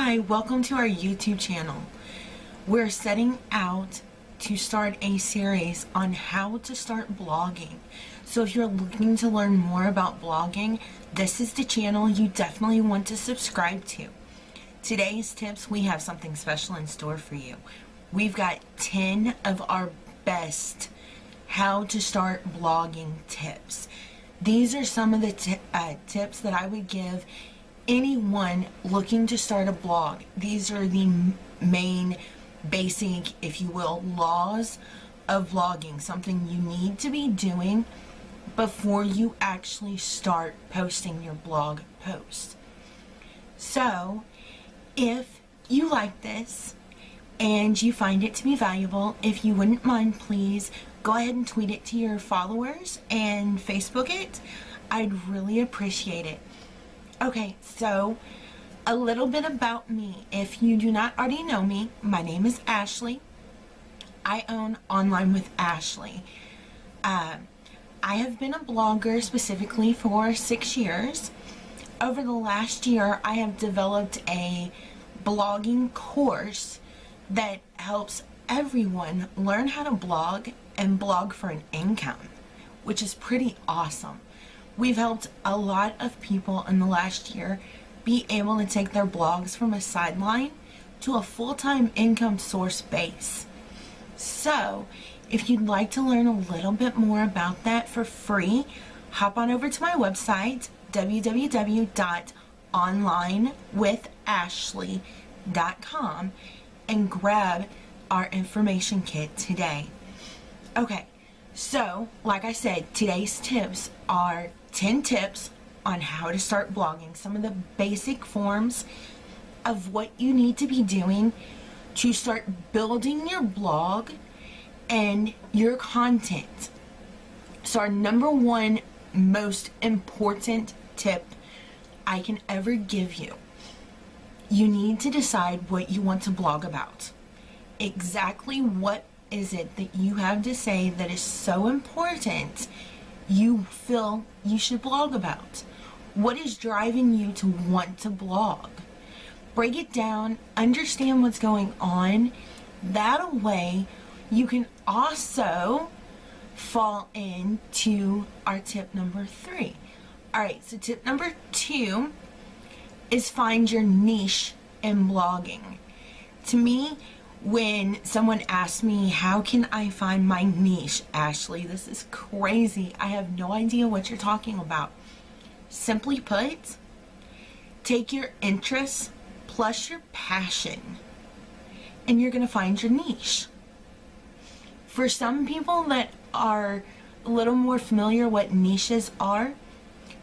Hi, welcome to our YouTube channel. We're setting out to start a series on how to start blogging. So if you're looking to learn more about blogging, this is the channel you definitely want to subscribe to. Today's tips, we have something special in store for you. We've got 10 of our best how to start blogging tips. These are some of the tips that I would give anyone looking to start a blog. These are the main basic, if you will, laws of blogging, something you need to be doing before you actually start posting your blog post. So if you like this and you find it to be valuable, if you wouldn't mind, please go ahead and tweet it to your followers and Facebook it. I'd really appreciate it. Okay, so a little bit about me. If you do not already know me, my name is Ashley. I own Online with Ashley. I have been a blogger specifically for 6 years. Over the last year, I have developed a blogging course that helps everyone learn how to blog and blog for an income, which is pretty awesome. We've helped a lot of people in the last year be able to take their blogs from a sideline to a full-time income source base. So, if you'd like to learn a little bit more about that for free, hop on over to my website, www.onlinewithashley.com, and grab our information kit today. Okay, so like I said, today's tips are 10 tips on how to start blogging, some of the basic forms of what you need to be doing to start building your blog and your content. So our number one most important tip I can ever give you, you need to decide what you want to blog about. Exactly what is it that you have to say that is so important you feel you should blog about? What is driving you to want to blog? Break it down, understand what's going on. That way you can also fall into our tip number 3. Alright, so tip number 2 is find your niche in blogging. To me, when someone asks me, how can I find my niche, Ashley? This is crazy. I have no idea what you're talking about. Simply put, take your interests plus your passion, and you're going to find your niche. For some people that are a little more familiar what niches are,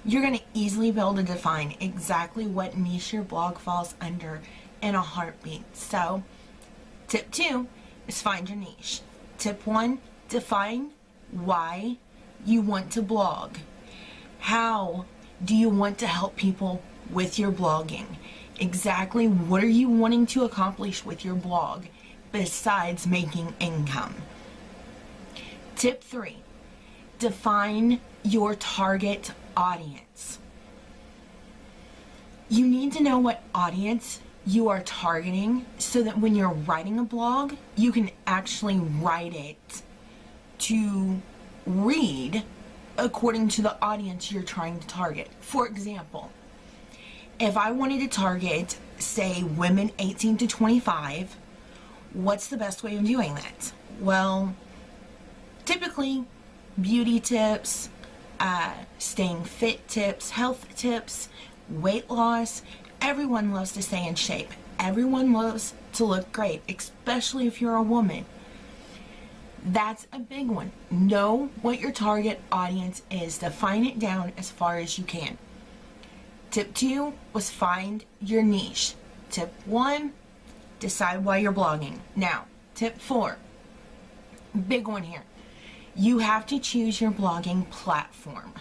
you're going to easily be able to define exactly what niche your blog falls under in a heartbeat. So, tip 2 is find your niche. Tip 1, define why you want to blog. How do you want to help people with your blogging? Exactly what are you wanting to accomplish with your blog besides making income? Tip 3, define your target audience. You need to know what audience you are targeting so that when you're writing a blog, you can actually write it to read according to the audience you're trying to target. For example, if I wanted to target, say, women 18 to 25, what's the best way of doing that? Well, typically beauty tips, staying fit tips, health tips, weight loss. Everyone loves to stay in shape. Everyone loves to look great, especially if you're a woman. That's a big one. Know what your target audience is. Define it down as far as you can. Tip 2 was find your niche. Tip 1, decide why you're blogging. Now, tip 4, big one here. You have to choose your blogging platform.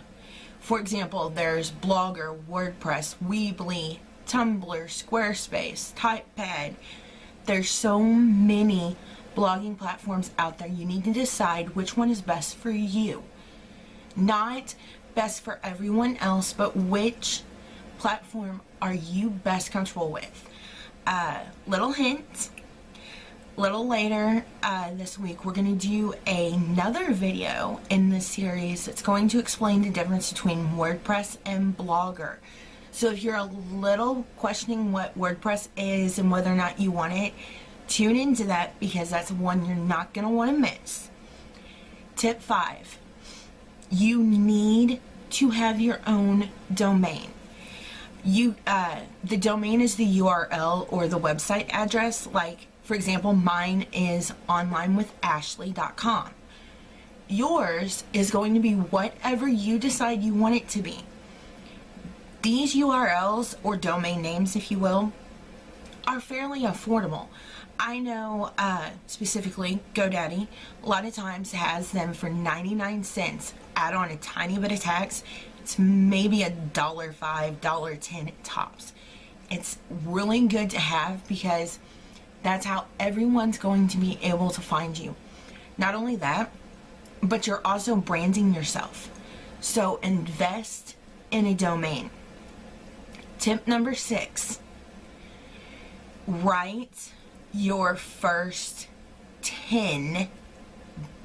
For example, there's Blogger, WordPress, Weebly, Tumblr, Squarespace, Typepad. There's so many blogging platforms out there. You need to decide which one is best for you. Not best for everyone else, but which platform are you best comfortable with? little hint. Little later this week, we're going to do another video in this series that's going to explain the difference between WordPress and Blogger. So if you're a little questioning what WordPress is and whether or not you want it, tune into that, because that's one you're not going to want to miss. Tip 5. You need to have your own domain. The domain is the URL or the website address. Like, for example, mine is onlinewithashley.com. Yours is going to be whatever you decide you want it to be. These URLs, or domain names if you will, are fairly affordable. I know specifically GoDaddy a lot of times has them for 99 cents. Add on a tiny bit of tax, it's maybe $1.05, $1.10 at tops. It's really good to have, because that's how everyone's going to be able to find you. Not only that, but you're also branding yourself. So invest in a domain. Tip number 6. Write your first 10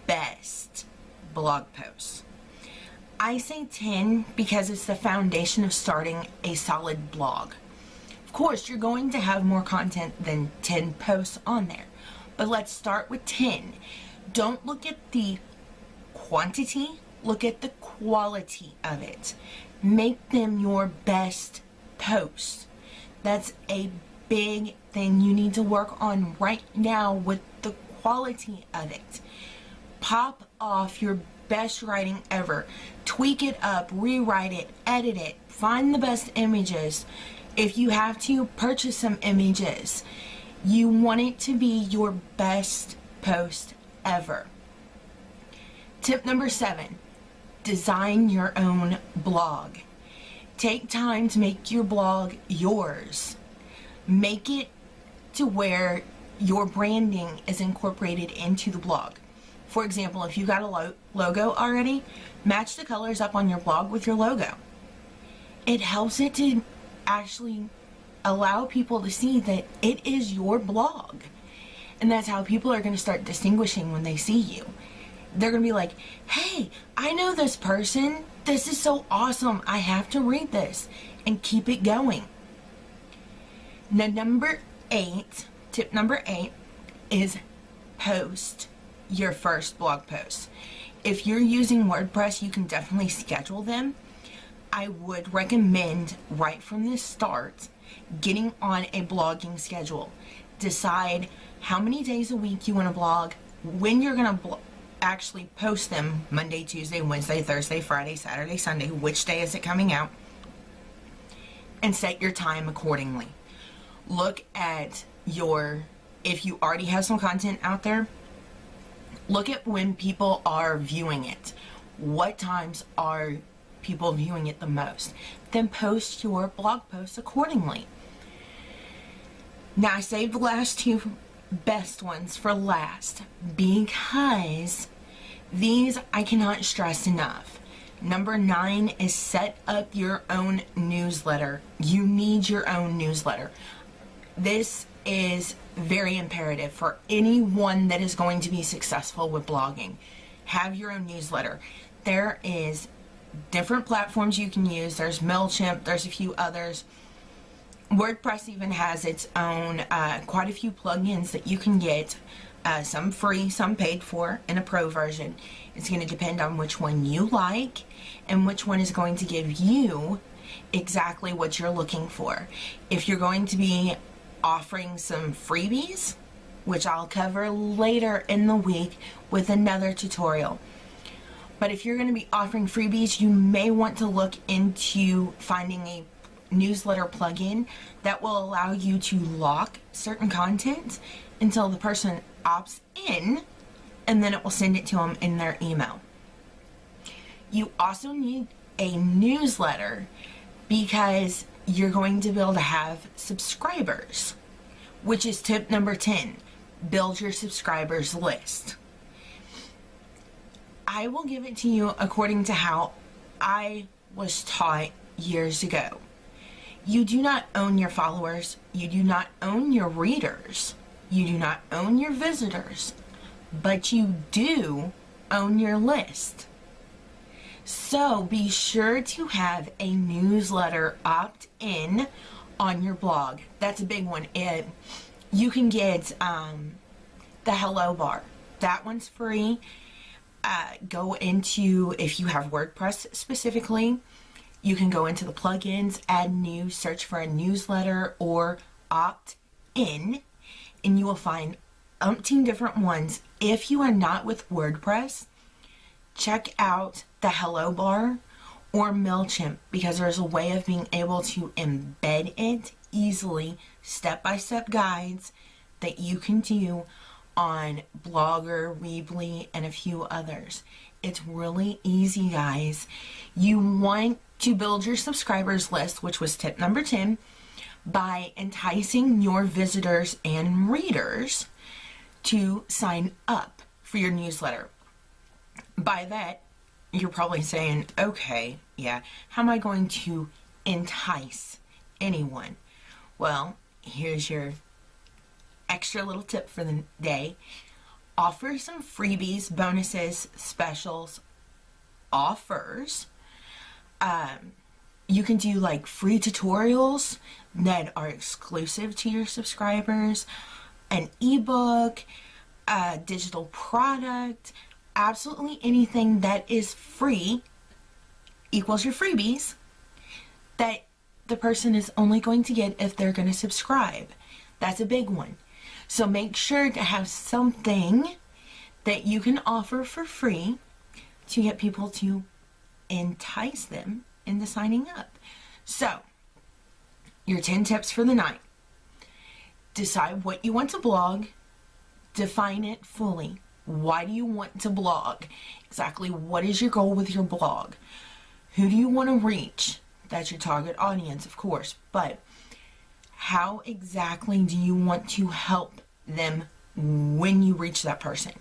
best blog posts. I say 10 because it's the foundation of starting a solid blog. Of course, you're going to have more content than 10 posts on there, but let's start with 10. Don't look at the quantity, look at the quality of it. Make them your best posts. That's a big thing you need to work on right now, with the quality of it. Pop off your best writing ever. Tweak it up, rewrite it, edit it, find the best images. If you have to, purchase some images. You want it to be your best post ever. Tip number 7. Design your own blog. Take time to make your blog yours. Make it to where your branding is incorporated into the blog. For example, if you got a logo already, match the colors up on your blog with your logo. It helps it to actually allow people to see that it is your blog. And that's how people are going to start distinguishing when they see you. They're going to be like, hey, I know this person. This is so awesome. I have to read this, and keep it going. Now, tip number 8 is post your first blog post. If you're using WordPress, you can definitely schedule them. I would recommend right from the start getting on a blogging schedule. Decide how many days a week you want to blog, when you're going to actually post them: Monday, Tuesday, Wednesday, Thursday, Friday, Saturday, Sunday, which day is it coming out, and set your time accordingly. Look at if you already have some content out there, look at when people are viewing it. What times are people viewing it the most? Then post your blog posts accordingly. Now, I saved the last 2 best ones for last, because these I cannot stress enough. Number 9 is set up your own newsletter. You need your own newsletter. This is very imperative for anyone that is going to be successful with blogging. Have your own newsletter. There is different platforms you can use. There's MailChimp, there's a few others. WordPress even has its own, quite a few plugins that you can get, some free, some paid for, in a pro version. It's going to depend on which one you like and which one is going to give you exactly what you're looking for. If you're going to be offering some freebies, which I'll cover later in the week with another tutorial. But if you're going to be offering freebies, you may want to look into finding a newsletter plugin that will allow you to lock certain content until the person opts in, and then it will send it to them in their email. You also need a newsletter because you're going to be able to have subscribers, which is tip number 10. Build your subscribers list. I will give it to you according to how I was taught years ago. You do not own your followers. You do not own your readers. You do not own your visitors. But you do own your list. So be sure to have a newsletter opt-in on your blog. That's a big one. You can get the Hello Bar. That one's free. Go into, if you have WordPress specifically, you can go into the plugins, add new, search for a newsletter or opt-in, and you will find umpteen different ones. If you are not with WordPress, check out the Hello Bar or MailChimp, because there's a way of being able to embed it easily, step-by-step guides that you can do on Blogger, Weebly, and a few others. It's really easy, guys. You want to build your subscribers list, which was tip number 10, by enticing your visitors and readers to sign up for your newsletter. By that, you're probably saying, okay, yeah, how am I going to entice anyone? Well, here's your extra little tip for the day. Offer some freebies, bonuses, specials, offers. You can do like free tutorials that are exclusive to your subscribers, an ebook, a digital product, absolutely anything that is free equals your freebies that the person is only going to get if they're going to subscribe. That's a big one. So make sure to have something that you can offer for free to get people to entice them into signing up. So, your 10 tips for the night. Decide what you want to blog. Define it fully. Why do you want to blog? Exactly what is your goal with your blog? Who do you want to reach? That's your target audience, of course. But how exactly do you want to help them when you reach that person?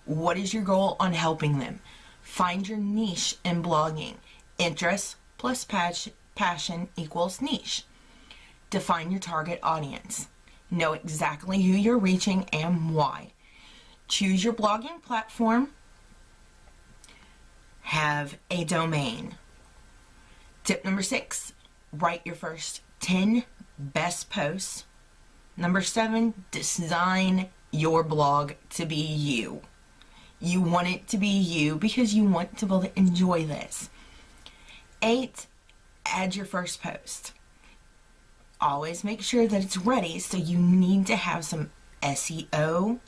What is your goal on helping them? Find your niche in blogging. Interest plus passion equals niche. Define your target audience. Know exactly who you're reaching and why. Choose your blogging platform. Have a domain. Tip number 6, write your first 10 best posts. Number 7, design your blog to be you. You want it to be you because you want to be able to enjoy this. 8, add your first post. Always make sure that it's ready, so you need to have some SEO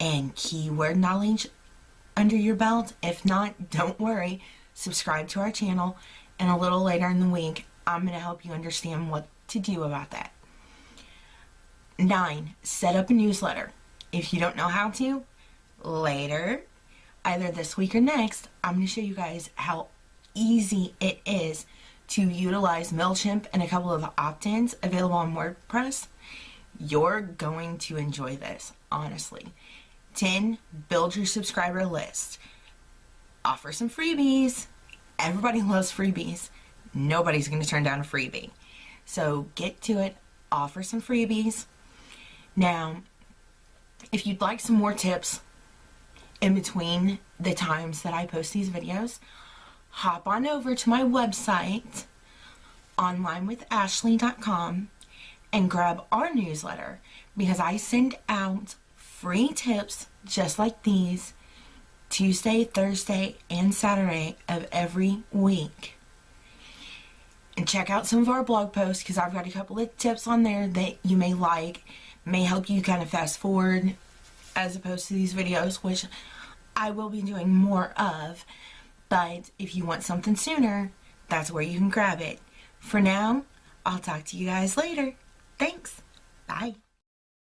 and keyword knowledge under your belt. If not, don't worry. Subscribe to our channel, and a little later in the week, I'm going to help you understand what to do about that. 9, set up a newsletter. If you don't know how to, later, either this week or next, I'm going to show you guys how easy it is to utilize MailChimp and a couple of opt-ins available on WordPress. You're going to enjoy this, honestly. 10, build your subscriber list. Offer some freebies. Everybody loves freebies. Nobody's going to turn down a freebie. So get to it. Offer some freebies. Now, if you'd like some more tips in between the times that I post these videos, hop on over to my website, onlinewithashley.com, and grab our newsletter, because I send out free tips just like these Tuesday, Thursday, and Saturday of every week. And check out some of our blog posts, because I've got a couple of tips on there that you may like, may help you kind of fast forward as opposed to these videos, which I will be doing more of. But if you want something sooner, that's where you can grab it. For now, I'll talk to you guys later. Thanks. Bye.